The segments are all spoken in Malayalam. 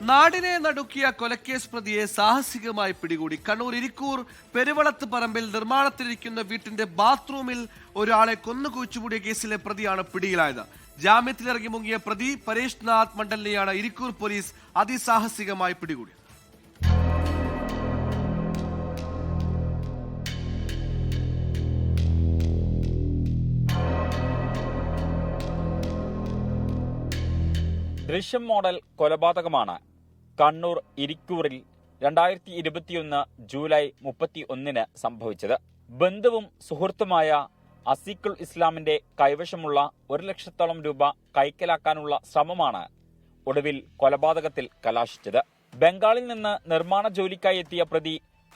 നാടിനെ നടുക്കിയ കൊലക്കേസ് പ്രതിയെ സാഹസികമായി പിടികൂടി. കണ്ണൂർ ഇരിക്കൂർ പെരുവളത്ത് പറമ്പിൽ നിർമ്മാണത്തിലിരിക്കുന്ന വീട്ടിന്റെ ബാത്റൂമിൽ ഒരാളെ കൊന്നുകുഴിച്ചുകൂടിയ കേസിലെ പ്രതിയാണ് പിടിയിലായത്. ജാമ്യത്തിലിറങ്ങി മുങ്ങിയ പ്രതി പരേഷ് നാഥ് മണ്ഡലിനെയാണ് ഇരിക്കൂർ പോലീസ് അതിസാഹസികമായി പിടികൂടിയത്. ദൃശ്യം മോഡൽ കൊലപാതകമാണ് കണ്ണൂർ ഇരിക്കൂറിൽ 2021 ജൂലൈ 31 സംഭവിച്ചത്. ബന്ധുവും സുഹൃത്തുമായ അസീഖുൽ ഇസ്ലാമിന്റെ കൈവശമുള്ള 1 ലക്ഷത്തോളം രൂപ കൈക്കലാക്കാനുള്ള ശ്രമമാണ് ഒടുവിൽ കൊലപാതകത്തിൽ കലാശിച്ചത്. ബംഗാളിൽ നിന്ന് നിർമ്മാണ ജോലിക്കായി എത്തിയ പ്രതി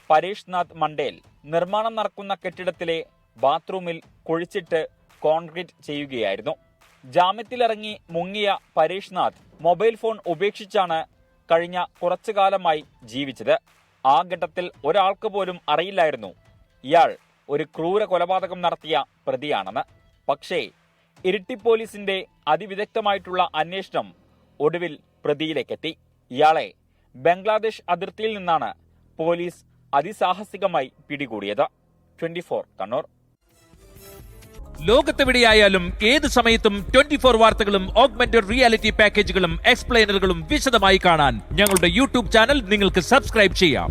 പരേഷ് നാഥ് മണ്ടേൽ നിർമ്മാണം നടക്കുന്ന കെട്ടിടത്തിലെ ബാത്റൂമിൽ കുഴിച്ചിട്ട് കോൺക്രീറ്റ് ചെയ്യുകയായിരുന്നു. ജാമ്യത്തിലിറങ്ങി മുങ്ങിയ പരേഷ് നാഥ് മൊബൈൽ ഫോൺ ഉപേക്ഷിച്ചാണ് കഴിഞ്ഞ കുറച്ചു കാലമായി ജീവിച്ചത്. ആ ഘട്ടത്തിൽ ഒരാൾക്ക് പോലും അറിയില്ലായിരുന്നു ഇയാൾ ഒരു ക്രൂര കൊലപാതകം നടത്തിയ പ്രതിയാണെന്ന്. പക്ഷേ ഇരിട്ടി പോലീസിന്റെ അതിവിദഗ്ധമായിട്ടുള്ള അന്വേഷണം ഒടുവിൽ പ്രതിയിലേക്കെത്തി. ഇയാളെ ബംഗ്ലാദേശ് അതിർത്തിയിൽ നിന്നാണ് പോലീസ് അതിസാഹസികമായി പിടികൂടിയത്. 24 കണ്ണൂർ. ലോകത്തെവിടെയായാലും ഏത് സമയത്തും 24 വാർത്തകളും ഓഗ്മെന്റഡ് റിയാലിറ്റി പാക്കേജുകളും എക്സ്പ്ലെയിനറുകളും വിശദമായി കാണാൻ ഞങ്ങളുടെ യൂട്യൂബ് ചാനൽ നിങ്ങൾക്ക് സബ്സ്ക്രൈബ് ചെയ്യാം.